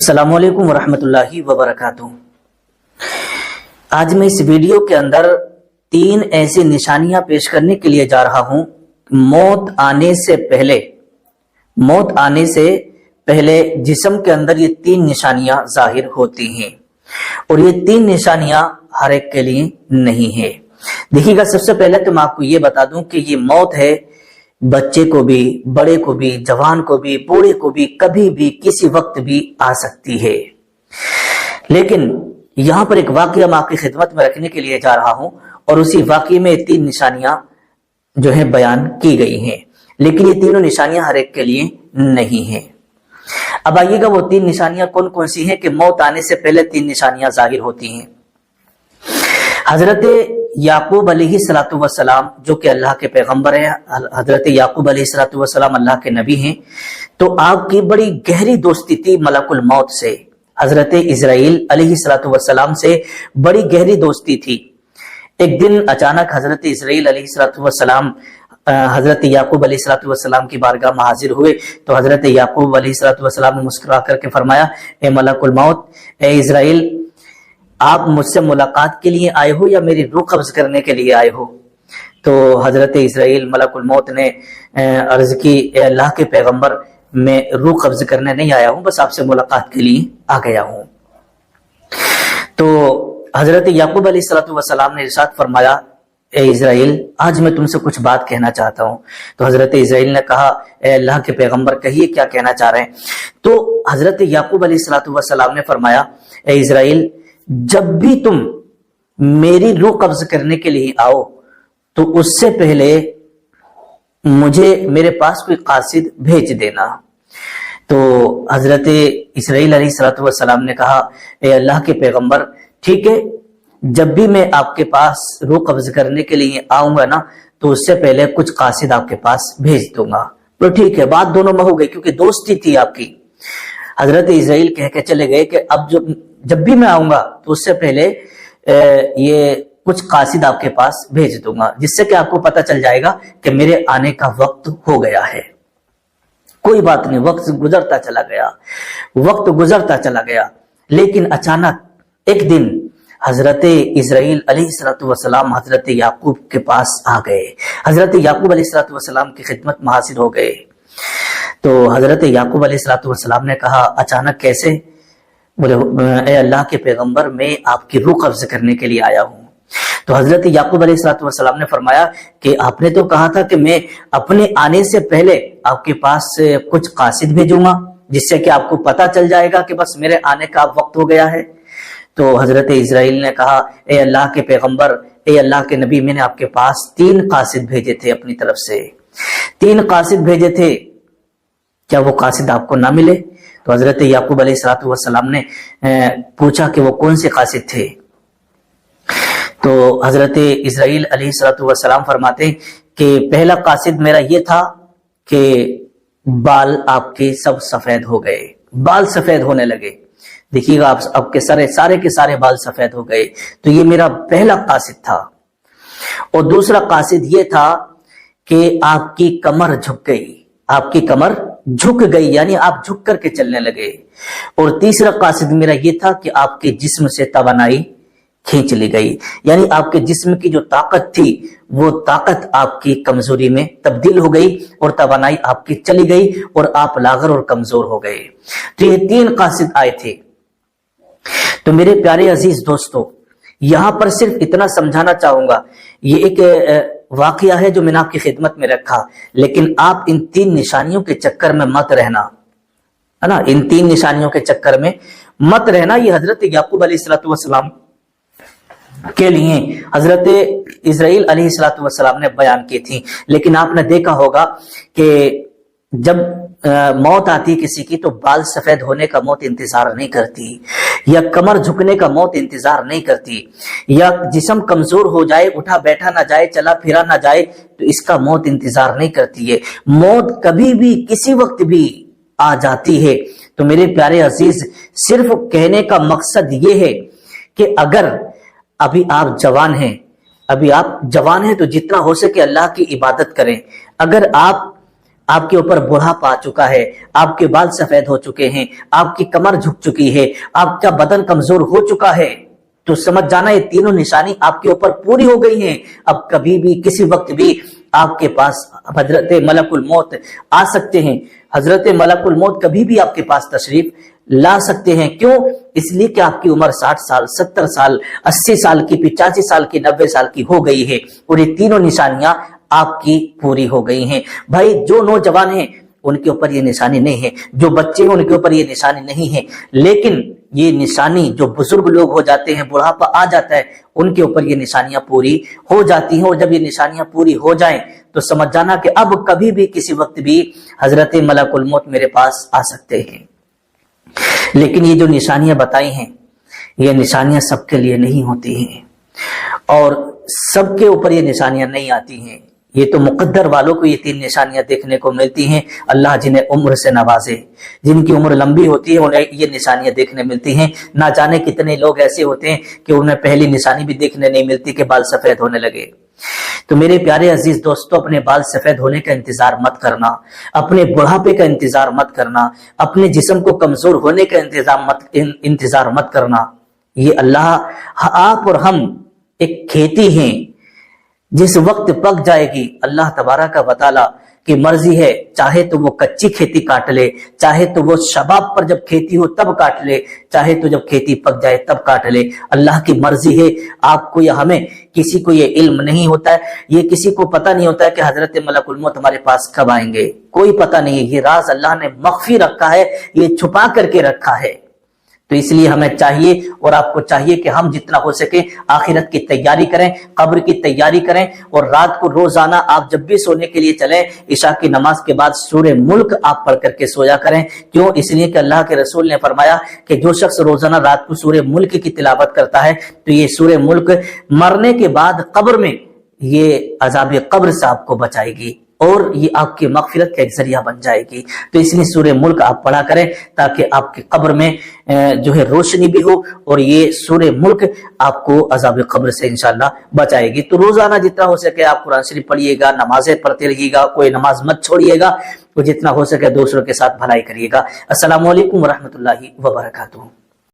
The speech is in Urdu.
السلام علیکم ورحمۃ اللہ وبرکاتہ۔ آج میں اس ویڈیو کے اندر 3 ایسی نشانیاں پیش کرنے کے لیے جا رہا ہوں۔ موت آنے سے پہلے جسم کے اندر یہ 3 نشانیاں ظاہر ہوتی ہیں، اور یہ 3 نشانیاں ہر ایک کے لیے نہیں ہیں۔ دیکھیے گا، سب سے پہلے تو میں آپ کو یہ بتا دوں کہ یہ موت ہے، بچے کو بھی، بڑے کو بھی، جوان کو بھی، بوڑھے کو بھی، کبھی بھی کسی وقت بھی آ سکتی ہے۔ لیکن یہاں پر ایک واقعہ میں آپ کی خدمت میں رکھنے کے لیے جا رہا ہوں، اور اسی واقعے میں 3 نشانیاں جو ہیں بیان کی گئی ہیں، لیکن یہ تینوں نشانیاں ہر ایک کے لیے نہیں ہیں۔ اب آئیے گا، وہ 3 نشانیاں کون کون سی ہیں کہ موت آنے سے پہلے 3 نشانیاں ظاہر ہوتی ہیں۔ حضرت یعقوب علیہ السلام جو کہ اللہ کے پیغمبر ہیں، حضرت یعقوب علیہ السلام اللہ کے نبی ہیں، تو آپ کی بڑی گہری دوستی تھی ملک الموت سے۔ حضرت اسرائیل علیہ السلام سے بڑی گہری دوستی تھی۔ ایک دن اچانک حضرت اسرائیل علیہ السلام حضرت یعقوب علیہ السلام کی بارگاہ میں حاضر ہوئے، تو حضرت یعقوب علیہ السلام نے مسکرا کر کے فرمایا، اے ملک الموت، اے اسرائیل، آپ مجھ سے ملاقات کے لیے آئے ہو یا میری روح قبض کرنے کے لیے آئے ہو؟ تو حضرت اسرائیل ملک الموت نے عرض کی، اے اللہ کے پیغمبر، میں روح قبض کرنے نہیں آیا ہوں، بس آپ سے ملاقات کے لیے آ گیا ہوں۔ تو حضرت یعقوب علیہ السلام نے ارشاد فرمایا، اے اسرائیل، آج میں تم سے کچھ بات کہنا چاہتا ہوں۔ تو حضرت اسرائیل نے کہا، اے اللہ کے پیغمبر، کہیے کیا کہنا چاہ رہے ہیں؟ تو حضرت یعقوب علیہ السلام نے فرمایا، اے اسرائیل، جب بھی تم میری روح قبض کرنے کے لیے آؤ تو اس سے پہلے مجھے میرے پاس کوئی قاصد بھیج دینا۔ تو حضرت اسرائیل علیہ السلام نے کہا، اے اللہ کے پیغمبر، ٹھیک ہے، جب بھی میں آپ کے پاس روح قبض کرنے کے لیے آؤں گا نا، تو اس سے پہلے کچھ قاصد آپ کے پاس بھیج دوں گا۔ تو ٹھیک ہے، بات دونوں میں ہو گئی، کیونکہ دوستی تھی آپ کی۔ حضرت اسرائیل کہہ کے چلے گئے کہ اب جب بھی میں آؤں گا تو اس سے پہلے یہ کچھ قاصد آپ کے پاس بھیج دوں گا، جس سے کہ آپ کو پتہ چل جائے گا کہ میرے آنے کا وقت ہو گیا ہے۔ کوئی بات نہیں، وقت گزرتا چلا گیا، لیکن اچانک ایک دن حضرت اسرائیل علیہ السلام حضرت یعقوب کے پاس آ گئے، حضرت یعقوب علیہ السلام کی خدمت میں حاضر ہو گئے۔ تو حضرت یعقوب علیہ السلام نے کہا، اچانک کیسے؟ بولے، اے اللہ کے پیغمبر، میں آپ کی روح قبض کرنے کے لیے آیا ہوں۔ تو حضرت یعقوب علیہ السلام نے فرمایا کہ آپ نے تو کہا تھا کہ میں اپنے آنے سے پہلے آپ کے پاس کچھ قاصد بھیجوں گا، جس سے کہ آپ کو پتہ چل جائے گا کہ بس میرے آنے کا وقت ہو گیا ہے۔ تو حضرت اسرائیل نے کہا، اے اللہ کے پیغمبر، اے اللہ کے نبی، میں نے آپ کے پاس 3 قاصد بھیجے تھے اپنی طرف سے، 3 قاصد بھیجے تھے، کیا وہ قاصد آپ کو نہ ملے؟ تو حضرت یعقوب علیہ السلام نے پوچھا کہ وہ کون سے قاصد تھے؟ تو حضرت اسرائیل علیہ السلام فرماتے ہیں کہ پہلا قاصد میرا یہ تھا کہ بال آپ کے سب سفید ہو گئے، بال سفید ہونے لگے۔ دیکھیے گا، آپ کے سارے کے سارے بال سفید ہو گئے، تو یہ میرا پہلا قاصد تھا۔ اور دوسرا قاصد یہ تھا کہ آپ کی کمر جھک گئی، آپ کی کمر جھک گئی، یعنی آپ جھک کر کے چلنے لگے۔ اور تیسرا قاصد میرا یہ تھا کہ آپ کے جسم سے توانائی کھینچ لی گئی، یعنی آپ کے جسم کی جو طاقت تھی وہ طاقت آپ کی کمزوری میں تبدیل ہو گئی، اور توانائی آپ کی چلی گئی، اور آپ لاغر اور کمزور ہو گئے۔ تو یہ 3 قاصد آئے تھے۔ تو میرے پیارے عزیز دوستو، یہاں پر صرف اتنا سمجھانا چاہوں گا، یہ ایک واقعہ ہے جو میں نے آپ کی خدمت میں رکھا، لیکن آپ ان 3 نشانیوں کے چکر میں مت رہنا، ہے نا، ان 3 نشانیوں کے چکر میں مت رہنا۔ یہ حضرت یعقوب علیہ السلام کے لیے حضرت اسرائیل علیہ السلام نے بیان کی تھی، لیکن آپ نے دیکھا ہوگا کہ جب موت آتی کسی کی تو بال سفید ہونے کا موت انتظار نہیں کرتی، یا کمر جھکنے کا موت انتظار نہیں کرتی، یا جسم کمزور ہو جائے، اٹھا بیٹھا نہ جائے، چلا پھرا نہ جائے، تو اس کا موت انتظار نہیں کرتی ہے۔ موت کبھی بھی کسی وقت بھی آ جاتی ہے۔ تو میرے پیارے عزیز، صرف کہنے کا مقصد یہ ہے کہ اگر ابھی آپ جوان ہیں تو جتنا ہو سکے اللہ کی عبادت کریں۔ اگر آپ آپ کے اوپر بڑھاپا آ چکا ہے، آپ کے بال سفید ہو چکے ہیں، آپ کی کمر جھک چکی ہے، آپ کا بدن کمزور ہو چکا ہے، تو سمجھ جانا یہ تینوں نشانی آپ کے اوپر پوری ہو گئی ہیں۔ اب کبھی بھی کسی وقت بھی آپ کے پاس حضرت ملک الموت آ سکتے ہیں، حضرت ملک الموت کبھی بھی آپ کے پاس تشریف لا سکتے ہیں۔ کیوں؟ اس لیے کہ آپ کی عمر 60 سال، 70 سال، 80 سال کی، 85 سال کی، 90 سال کی ہو گئی ہے، اور یہ تینوں نشانیاں آپ کی پوری ہو گئی ہیں۔ بھائی جو نوجوان ہیں ان کے اوپر یہ نشانی نہیں ہے، جو بچے ہیں ان کے اوپر یہ نشانی نہیں ہے، لیکن یہ نشانی جو بزرگ لوگ ہو جاتے ہیں، بڑھاپا آ جاتا ہے، ان کے اوپر یہ نشانیاں پوری ہو جاتی ہیں۔ اور جب یہ نشانیاں پوری ہو جائیں تو سمجھ جانا کہ اب کبھی بھی کسی وقت بھی حضرت ملک الموت میرے پاس آ سکتے ہیں۔ لیکن یہ جو نشانیاں بتائی ہیں یہ نشانیاں سب کے لیے نہیں ہوتی ہیں، اور سب کے اوپر یہ نشانیاں نہیں آتی ہیں۔ یہ تو مقدر والوں کو یہ تین نشانیاں دیکھنے کو ملتی ہیں۔ اللہ جنہیں عمر سے نوازے، جن کی عمر لمبی ہوتی ہے، انہیں یہ نشانیاں دیکھنے ملتی ہیں۔ نہ جانے کتنے لوگ ایسے ہوتے ہیں کہ انہیں پہلی نشانی بھی دیکھنے نہیں ملتی کہ بال سفید ہونے لگے۔ تو میرے پیارے عزیز دوستو، اپنے بال سفید ہونے کا انتظار مت کرنا، اپنے بڑھاپے کا انتظار مت کرنا، اپنے جسم کو کمزور ہونے کا انتظار مت کرنا۔ یہ اللہ، آپ اور ہم ایک کھیتی ہیں، جس وقت پک جائے گی اللہ تبارک و تعالی کی مرضی ہے، چاہے تو وہ کچی کھیتی کاٹ لے، چاہے تو وہ شباب پر جب کھیتی ہو تب کاٹ لے، چاہے تو جب کھیتی پک جائے تب کاٹ لے۔ اللہ کی مرضی ہے۔ آپ کو یا ہمیں کسی کو یہ علم نہیں ہوتا ہے، یہ کسی کو پتہ نہیں ہوتا ہے کہ حضرت ملک الموت ہمارے پاس کب آئیں گے، کوئی پتہ نہیں ہے۔ یہ راز اللہ نے مخفی رکھا ہے، یہ چھپا کر کے رکھا ہے۔ تو اس لیے ہمیں چاہیے اور آپ کو چاہیے کہ ہم جتنا ہو سکے آخرت کی تیاری کریں، قبر کی تیاری کریں، اور رات کو روزانہ آپ جب بھی سونے کے لیے چلیں عشاء کی نماز کے بعد سورہ ملک آپ پڑھ کر کے سویا کریں۔ کیوں؟ اس لیے کہ اللہ کے رسول نے فرمایا کہ جو شخص روزانہ رات کو سورہ ملک کی تلاوت کرتا ہے تو یہ سورہ ملک مرنے کے بعد قبر میں یہ عذاب قبر سے آپ کو بچائے گی، اور یہ آپ کی مغفرت کا ایک ذریعہ بن جائے گی۔ تو اس لیے سورہ ملک آپ پڑھا کریں تاکہ آپ کی قبر میں جو ہے روشنی بھی ہو، اور یہ سورہ ملک آپ کو عذاب قبر سے انشاءاللہ بچائے گی۔ تو روزانہ جتنا ہو سکے آپ قرآن شریف پڑھیے گا، نمازیں پڑھتے رہیے گا، کوئی نماز مت چھوڑیے گا، تو جتنا ہو سکے دوسروں کے ساتھ بھلائی کریے گا۔ السلام علیکم ورحمۃ اللہ وبرکاتہ۔